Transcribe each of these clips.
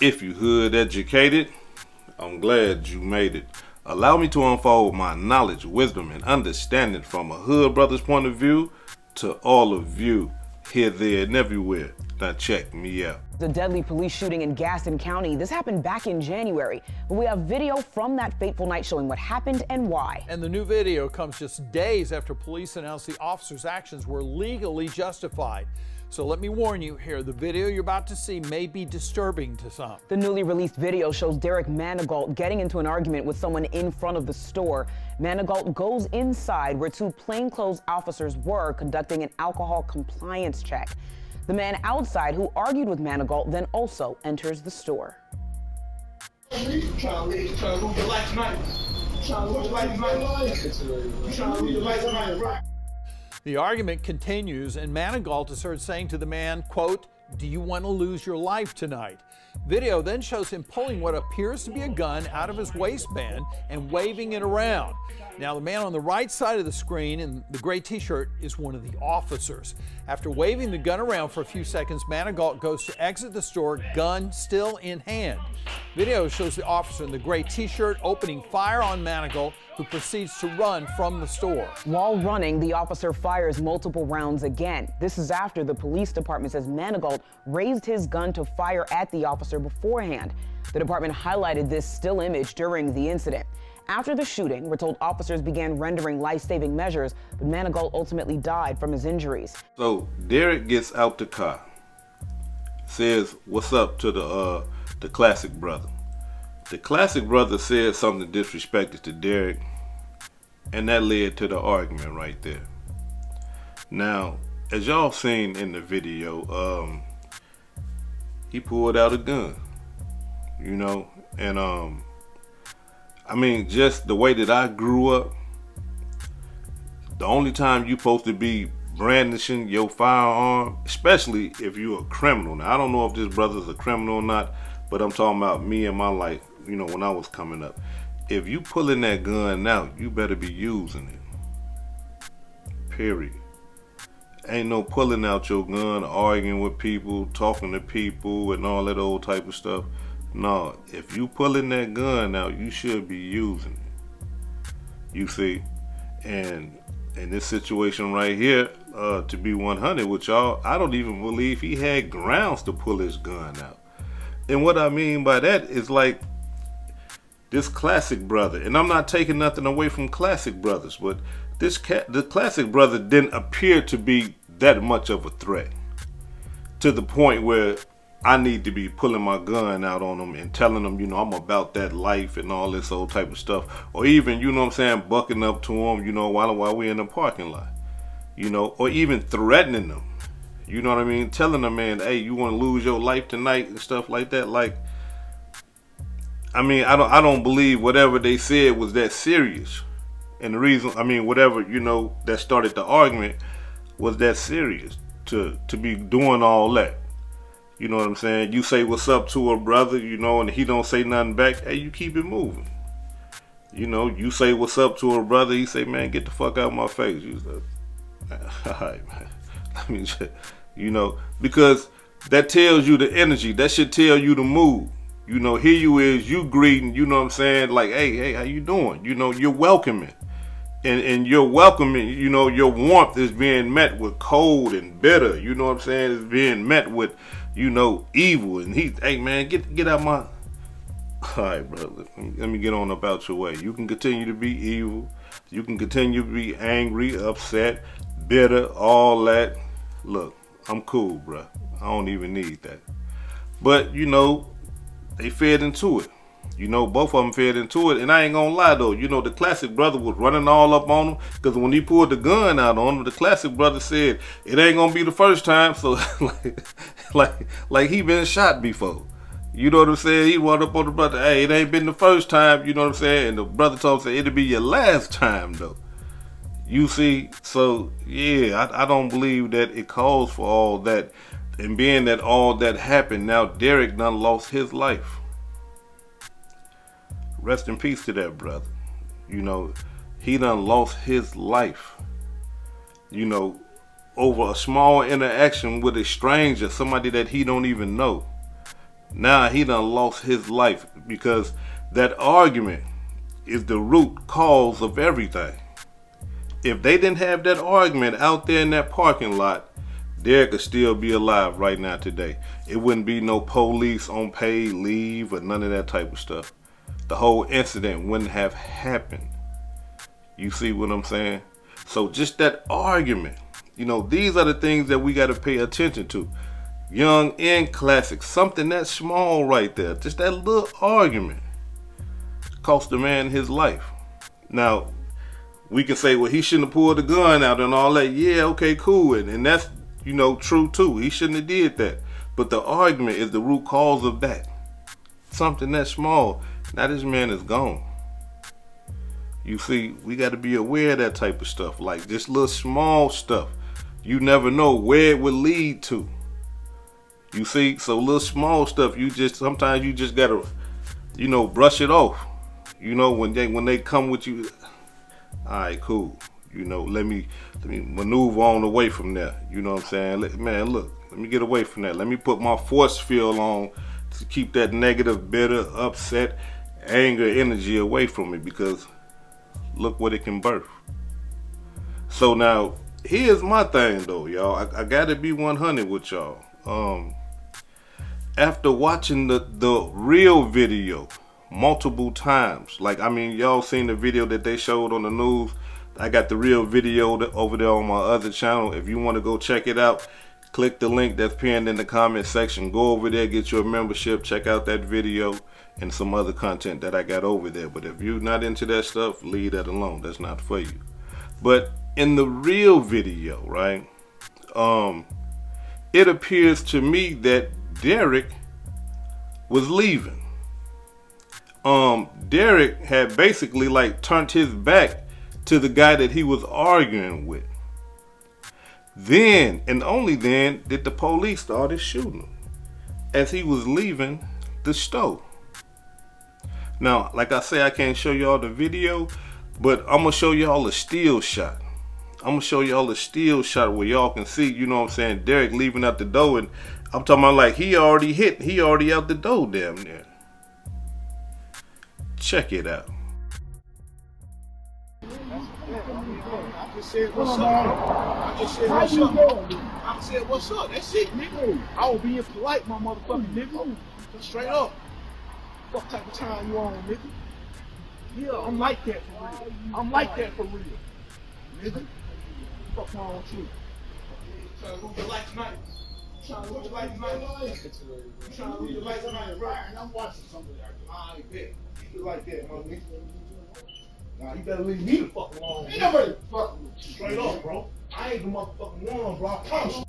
If you hood educated, I'm glad you made it. Allow me to unfold my knowledge, wisdom, and understanding from a hood brother's point of view to all of you here, there, and everywhere. Now check me out. The deadly police shooting in Gaston County. This happened back in January. But we have video from that fateful night showing what happened and why. And the new video comes just days after police announced the officers' actions were legally justified. So let me warn you here, the video you're about to see may be disturbing to some. The newly released video shows Derrick Manigault getting into an argument with someone in front of the store. Manigault goes inside where two plainclothes officers were conducting an alcohol compliance check. The man outside who argued with Manigault then also enters the store. The argument continues, and Manigault is heard saying to the man, quote, "Do you want to lose your life tonight?" Video then shows him pulling what appears to be a gun out of his waistband and waving it around. Now, the man on the right side of the screen in the gray t-shirt is one of the officers. After waving the gun around for a few seconds, Manigault goes to exit the store, gun still in hand. Video shows the officer in the gray t-shirt opening fire on Manigault, who proceeds to run from the store. While running, the officer fires multiple rounds again. This is after the police department says Manigault raised his gun to fire at the officer beforehand. The department highlighted this still image during the incident. After the shooting, we're told officers began rendering life-saving measures, but Manigault ultimately died from his injuries. So Derrick gets out the car, says what's up to the classic brother. The classic brother said something disrespectful to Derrick, and that led to the argument right there. Now, as y'all seen in the video, he pulled out a gun, you know, and I mean, just the way that I grew up, the only time you supposed to be brandishing your firearm, especially if you're a criminal. Now, I don't know if this brother's a criminal or not, but I'm talking about me and my life, you know, when I was coming up. If you pulling that gun out, you better be using it. Period. Ain't no pulling out your gun, arguing with people, talking to people, and all that old type of stuff. No, if you pulling that gun out, you should be using it. You see, and in this situation right here, to be 100 with y'all, I don't even believe he had grounds to pull his gun out. And what I mean by that is like this classic brother, and I'm not taking nothing away from classic brothers, but the classic brother didn't appear to be that much of a threat to the point where I need to be pulling my gun out on them and telling them, you know, I'm about that life and all this old type of stuff. Or even, you know what I'm saying, bucking up to them, you know, while we're in the parking lot. You know, or even threatening them. You know what I mean? Telling them, man, hey, you want to lose your life tonight and stuff like that. Like, I mean, I don't believe whatever they said was that serious. And the reason, I mean, whatever, you know, that started the argument was that serious to be doing all that. You know what I'm saying? You say what's up to a brother, you know, and he don't say nothing back. Hey, you keep it moving. You know, you say what's up to a brother, he say, man, get the fuck out of my face. You say, all right, man. I mean, you know, because that tells you the energy. That should tell you the mood. You know, here you is, you greeting, you know what I'm saying? Like, hey, how you doing? You know, you're welcoming. And your welcoming, you know, your warmth is being met with cold and bitter. You know what I'm saying? It's being met with, you know, evil. And hey man, get out my. All right, brother. Let me get on about your way. You can continue to be evil. You can continue to be angry, upset, bitter, all that. Look, I'm cool, bro. I don't even need that. But you know, they fed into it. You know, both of them fed into it. And I ain't gonna lie though, you know, the classic brother was running all up on him, because when he pulled the gun out on him, the classic brother said, it ain't gonna be the first time. So like he been shot before. You know what I'm saying? He walked up on the brother, hey, it ain't been the first time, you know what I'm saying? And the brother told him, it'll be your last time though. You see, so yeah, I don't believe that it calls for all that. And being that all that happened, now Derrick done lost his life. Rest in peace to that brother. You know, he done lost his life. You know, over a small interaction with a stranger, somebody that he don't even know. Now he done lost his life because that argument is the root cause of everything. If they didn't have that argument out there in that parking lot, Derrick could still be alive right now today. It wouldn't be no police on paid leave or none of that type of stuff. The whole incident wouldn't have happened. You see what I'm saying? So just that argument, these are the things that we got to pay attention to. Young and classic, something that small right there, just that little argument cost the man his life. Now, we can say, well, he shouldn't have pulled the gun out and all that. Yeah, okay, cool. And that's, true too. He shouldn't have did that. But the argument is the root cause of that. Something that small. Now this man is gone. You see, we got to be aware of that type of stuff. Like this little small stuff. You never know where it would lead to. You see, so little small stuff, sometimes you just got to, brush it off. When they come with you, all right, cool. Let me maneuver on away from there. You know what I'm saying? Man, look, let me get away from that. Let me put my force field on to keep that negative, bitter, upset, anger energy away from me, because look what it can birth. So now, here's my thing though, y'all. I gotta be 100 with y'all. After watching the real video multiple times, y'all seen the video that they showed on the news. I got the real video over there on my other channel. If you want to go check it out, click the link that's pinned in the comment section. Go over there, get your membership, check out that video and some other content that I got over there. But if you're not into that stuff, leave that alone. That's not for you. But in the real video, right, it appears to me that Derrick was leaving. Derrick had basically turned his back to the guy that he was arguing with. Then, and only then, did the police started shooting him as he was leaving the store. Now, like I say, I can't show y'all the video, but I'm going to show y'all a still shot. I'm going to show y'all a still shot where y'all can see, Derrick leaving out the door. And I'm talking about he already out the door damn near. Check it out. I just said, what's up? I said, what's up? That's it, nigga. I was being polite, my motherfucking nigga. Straight up. What type of time you on, nigga? Yeah, I'm like that for real. Nigga. Fuck wrong with you? Trying to lose your life tonight. You trying to lose your life tonight, right? I'm watching something like that. I bet. Keep it like that, my nigga. Nah, you better leave me the fuck alone. Ain't nobody fucking with you. Straight up, bro. I ain't the motherfucking one, bro. I promise you.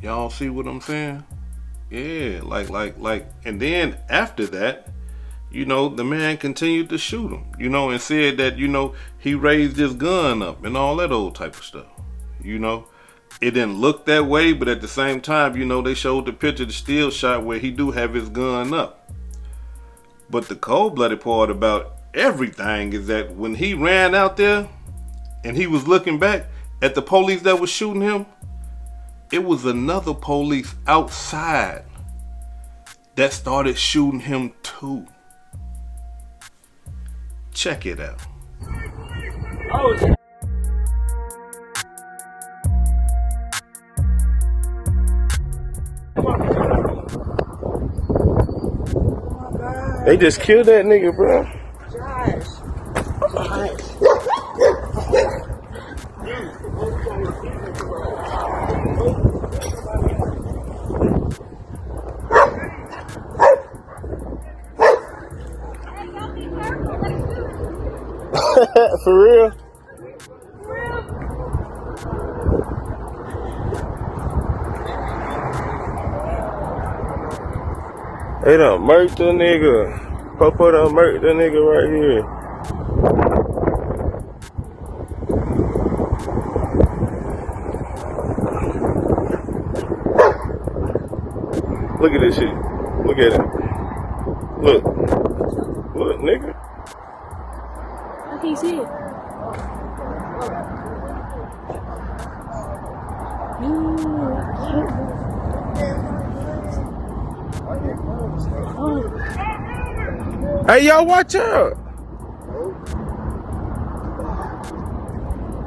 Y'all see what I'm saying? Yeah, and then after that, the man continued to shoot him, and said that, he raised his gun up and all that old type of stuff. It didn't look that way, but at the same time, they showed the picture, the still shot where he do have his gun up. But the cold-blooded part about everything is that when he ran out there and he was looking back at the police that was shooting him, it was another police outside that started shooting him too. Check it out. Oh, they just killed that nigga, bro. For real? They done murked the nigga. Popo done murked the nigga right here. Look at this shit. Look at it. Look. Look, nigga. I can't see it. Hey, y'all, watch out.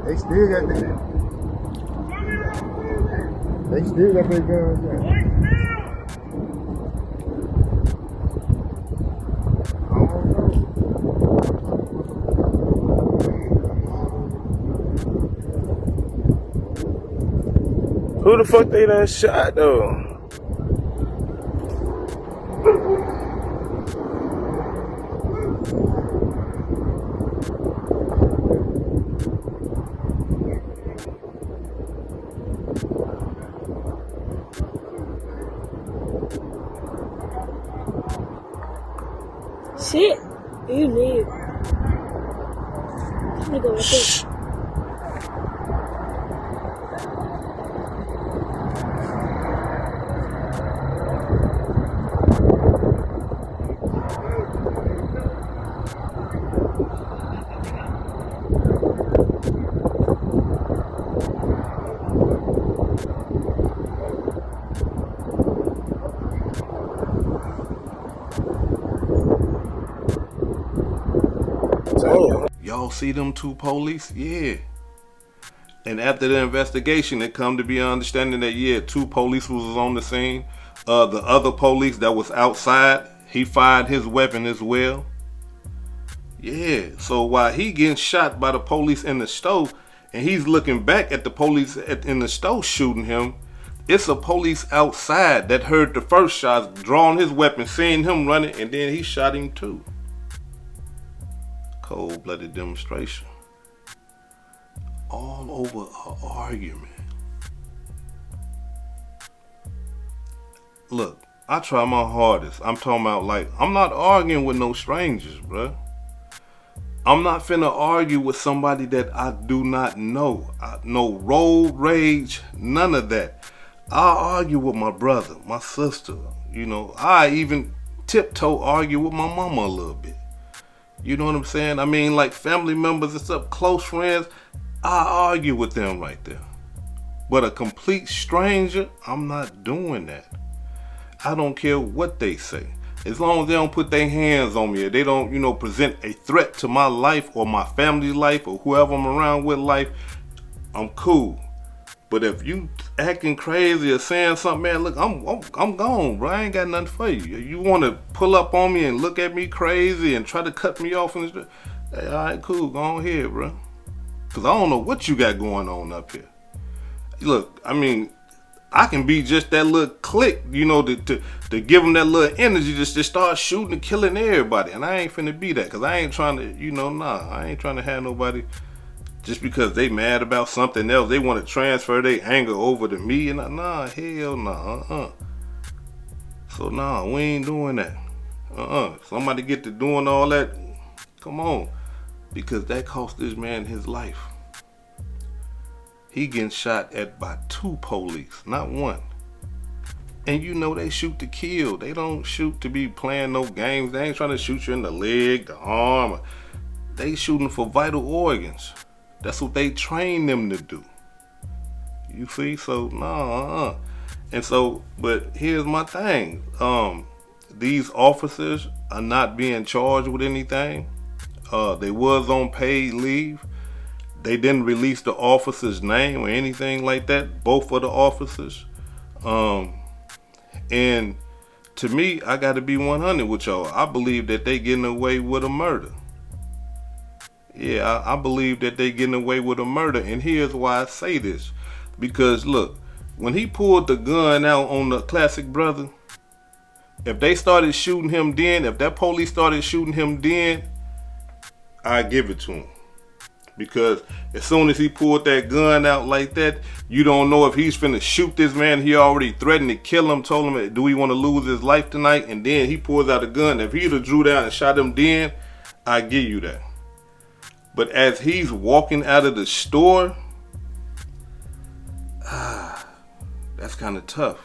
They still got their guns out. Who the fuck they done shot though? Shit, you leave. Let me go right there. Y'all see them two police? Yeah. And after the investigation, it come to be an understanding that, yeah, two police was on the scene. The other police that was outside, he fired his weapon as well. Yeah, so while he getting shot by the police in the store, and he's looking back at the police in the store shooting him, it's a police outside that heard the first shots, drawing his weapon, seeing him running, and then he shot him too. Cold-blooded demonstration. All over an argument. Look, I try my hardest. I'm talking about, like, I'm not arguing with no strangers, bruh. I'm not finna argue with somebody that I do not know. No road rage, none of that. I argue with my brother, my sister. You know, I even tiptoe argue with my mama a little bit. You know what I'm saying? I mean, like family members and stuff, close friends, I argue with them right there. But a complete stranger, I'm not doing that. I don't care what they say. As long as they don't put their hands on me, or they don't, present a threat to my life or my family's life or whoever I'm around with life, I'm cool. But if you acting crazy or saying something, man, look, I'm gone, bro. I ain't got nothing for you. You want to pull up on me and look at me crazy and try to cut me off in the street? Hey, all right, cool, go on here, bro. Because I don't know what you got going on up here. Look, I mean, I can be just that little click, to give them that little energy just to start shooting and killing everybody. And I ain't finna be that, because I ain't trying to, I ain't trying to have nobody just because they mad about something else. They want to transfer their anger over to me. And hell nah, So nah, we ain't doing that. Somebody get to doing all that, come on. Because that cost this man his life. He getting shot at by two police, not one. And they shoot to kill. They don't shoot to be playing no games. They ain't trying to shoot you in the leg, the arm. They shooting for vital organs. That's what they train them to do. You see? So, And so, but here's my thing. These officers are not being charged with anything. They was on paid leave. They didn't release the officer's name or anything like that. Both of the officers. And to me, I got to be 100 with y'all. I believe that they getting away with a murder. Yeah, I believe that they getting away with a murder. And here's why I say this. Because look, when he pulled the gun out on the classic brother, if they started shooting him then, if that police started shooting him then, I give it to him. Because as soon as he pulled that gun out like that, you don't know if he's finna shoot this man. He already threatened to kill him, told him, do he want to lose his life tonight? And then he pulls out a gun. If he'd have drew down and shot him then, I give you that. But as he's walking out of the store, that's kind of tough.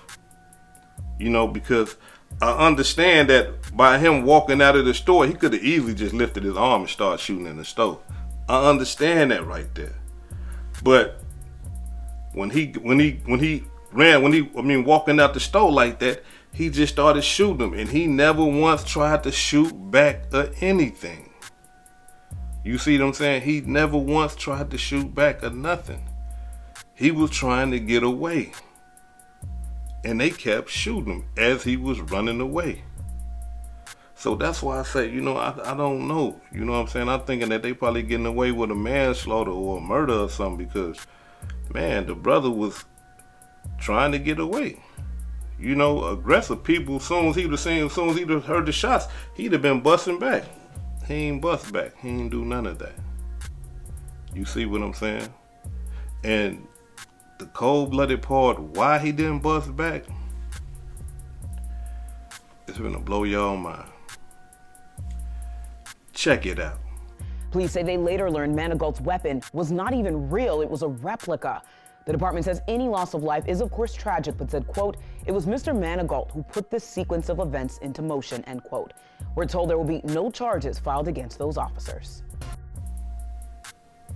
You know, because I understand that by him walking out of the store, he could have easily just lifted his arm and started shooting in the store. I understand that right there. But when he walking out the store like that, he just started shooting him, and he never once tried to shoot back or anything. You see what I'm saying? He never once tried to shoot back or nothing. He was trying to get away. And they kept shooting him as he was running away. So that's why I say, you know, I don't know. You know what I'm saying? I'm thinking that they probably getting away with a manslaughter or a murder or something because, man, the brother was trying to get away. You know, aggressive people, as soon as he'd have heard the shots, he'd have been busting back. He ain't bust back. He ain't do none of that. You see what I'm saying? And the cold-blooded part, why he didn't bust back, it's gonna blow y'all mind. Check it out. Police say they later learned Manigault's weapon was not even real, it was a replica. The department says any loss of life is of course tragic, but said, quote, it was Mr. Manigault who put this sequence of events into motion, end quote. We're told there will be no charges filed against those officers.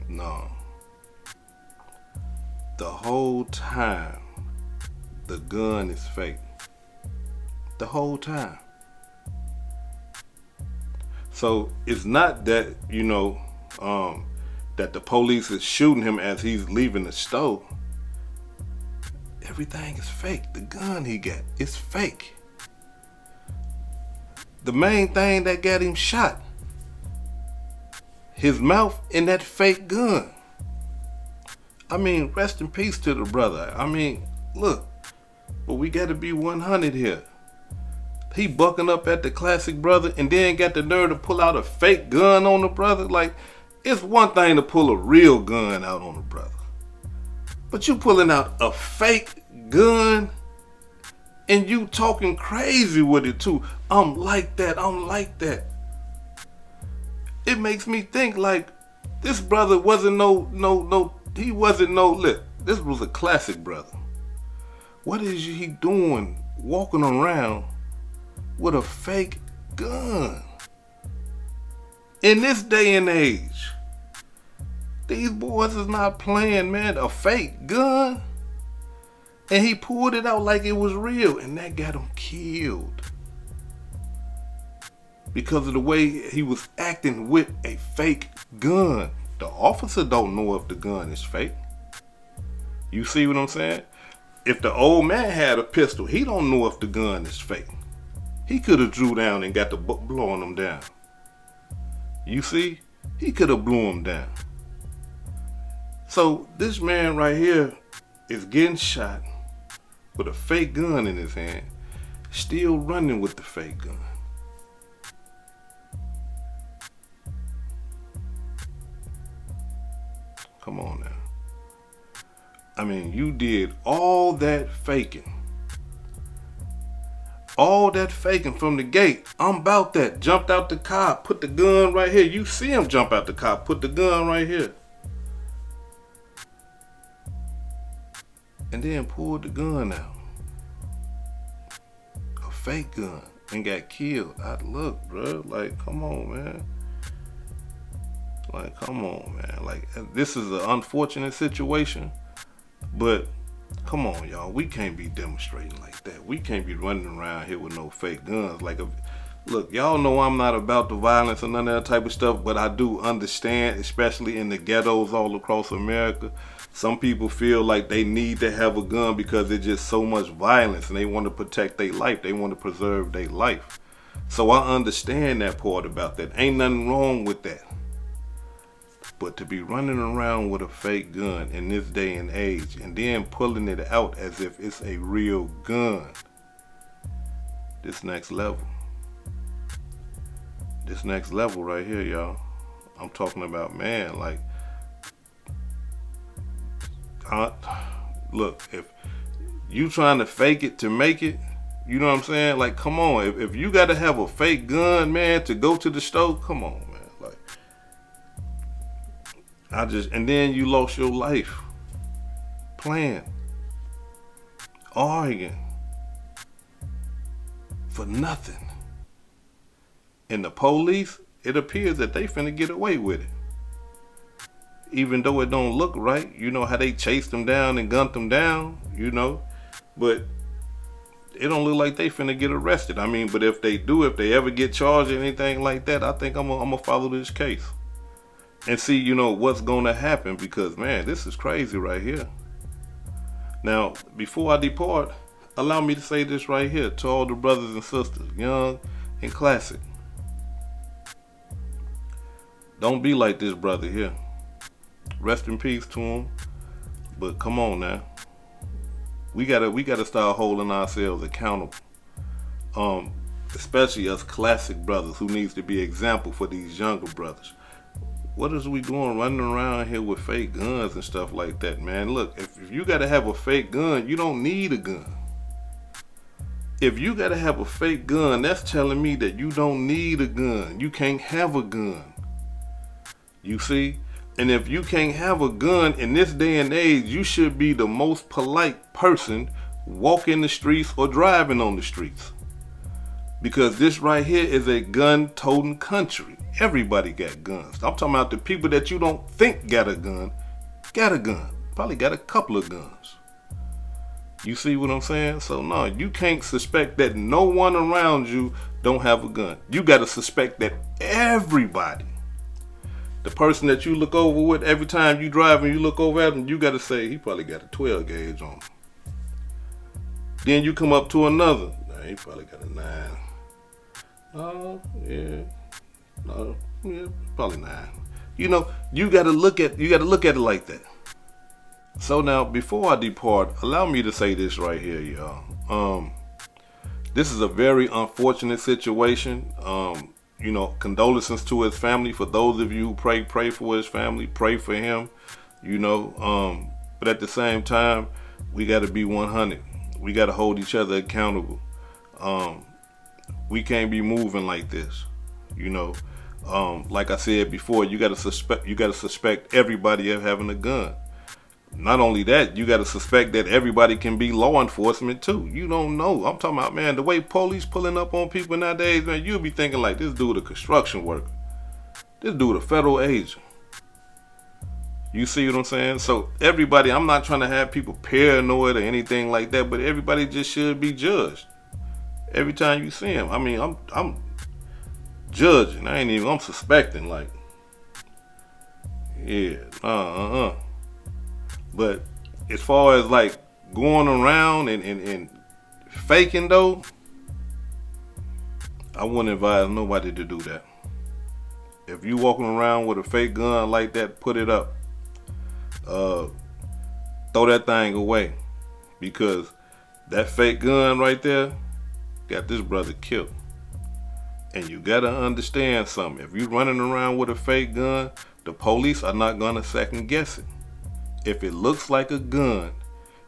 No. The whole time, the gun is fake. The whole time. So it's not that, you know, that the police is shooting him as he's leaving the store. Everything is fake. The gun he got is fake. The main thing that got him shot, his mouth in that fake gun. I mean, rest in peace to the brother. I mean, look, but we got to be 100 here. He bucking up at the classic brother and then got the nerve to pull out a fake gun on the brother. Like, it's one thing to pull a real gun out on the brother, but you pulling out a fake gun and you talking crazy with it too. I'm like that. It makes me think like this brother wasn't he wasn't this was a classic brother. What is he doing walking around with a fake gun? In this day and age, these boys is not playing, man. A fake gun. And he pulled it out like it was real, and that got him killed. Because of the way he was acting with a fake gun. The officer don't know if the gun is fake. You see what I'm saying? If the old man had a pistol, he don't know if the gun is fake. He could have drew down and got to blowing them down. You see? He could have blew him down. So this man right here is getting shot with a fake gun in his hand, still running with the fake gun. Come on now. I mean, you did all that faking. All that faking from the gate. I'm about that. Jumped out the car, put the gun right here. You see him jump out the car, put the gun right here. And then pulled the gun out. A fake gun. And got killed. Look, bro. Like, come on, man. Like, come on, man. Like, this is an unfortunate situation. But, come on, y'all. We can't be demonstrating like that. We can't be running around here with no fake guns. Like, look, y'all know I'm not about the violence and none of that type of stuff, but I do understand, especially in the ghettos all across America, some people feel like they need to have a gun because there's just so much violence and they want to protect their life. They want to preserve their life. So I understand that part about that. Ain't nothing wrong with that. But to be running around with a fake gun in this day and age and then pulling it out as if it's a real gun, this next level. This next level right here, y'all. I'm talking about, man, like, look, if you trying to fake it to make it, you know what I'm saying? Like, come on. If you got to have a fake gun, man, to go to the store, come on, man. Like, and then you lost your life playing, arguing, for nothing. And the police, it appears that they finna get away with it. Even though it don't look right, you know how they chased them down and gunned them down, you know, but it don't look like they finna get arrested. I mean, but if they do, if they ever get charged or anything like that, I think I'm gonna follow this case and see, you know, what's gonna happen, because man, this is crazy right here. Now, before I depart, allow me to say this right here to all the brothers and sisters, young and classic. Don't be like this brother here. Rest in peace to him. But come on now. We gotta start holding ourselves accountable. Especially us classic brothers who needs to be example for these younger brothers. What is we doing running around here with fake guns and stuff like that, man? Look, if you gotta have a fake gun, you don't need a gun. If you gotta have a fake gun, that's telling me that you don't need a gun. You can't have a gun. You see? And if you can't have a gun in this day and age, you should be the most polite person walking the streets or driving on the streets. Because this right here is a gun-toting country. Everybody got guns. I'm talking about the people that you don't think got a gun. Probably got a couple of guns. You see what I'm saying? So no, you can't suspect that no one around you don't have a gun. You got to suspect that everybody, the person that you look over with every time you drive and you look over at him, you got to say, he probably got a 12 gauge on him. Then you come up to another. Nah, he probably got a 9. Oh, yeah. No, yeah, probably 9. You know, you got to look at it like that. So now, before I depart, allow me to say this right here, y'all. This is a very unfortunate situation. You know, condolences to his family. For those of you who pray for his family, pray for him. You know, but at the same time, we got to be 100. We got to hold each other accountable. We can't be moving like this. You know, like I said before, you got to suspect everybody of having a gun. Not only that, you got to suspect that everybody can be law enforcement too. You don't know. I'm talking about, man, the way police pulling up on people nowadays, man, you'll be thinking like, this dude a construction worker. This dude a federal agent. You see what I'm saying? So everybody, I'm not trying to have people paranoid or anything like that, but everybody just should be judged. Every time you see him, I mean, I'm judging. I'm suspecting, like, yeah, But as far as like going around and faking though, I wouldn't advise nobody to do that. If you walking around with a fake gun like that, put it up. Throw that thing away, because that fake gun right there got this brother killed. And you gotta understand something. If you running around with a fake gun, the police are not gonna second guess it. If it looks like a gun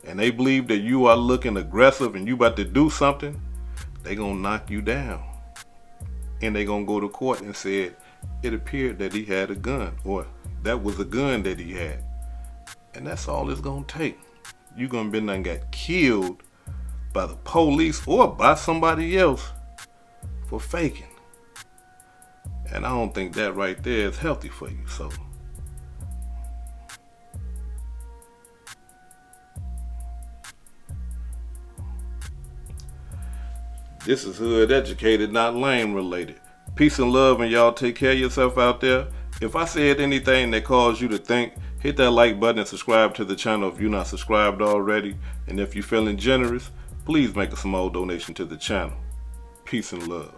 and they believe that you are looking aggressive and you about to do something, they gonna knock you down. And they gonna go to court and say it appeared that he had a gun, or that was a gun that he had. And that's all it's gonna take. You gonna be done got killed by the police or by somebody else for faking. And I don't think that right there is healthy for you. So this is Hood Educated, not Lame Related. Peace and love, and y'all take care of yourself out there. If I said anything that caused you to think, hit that like button and subscribe to the channel if you're not subscribed already. And if you're feeling generous, please make a small donation to the channel. Peace and love.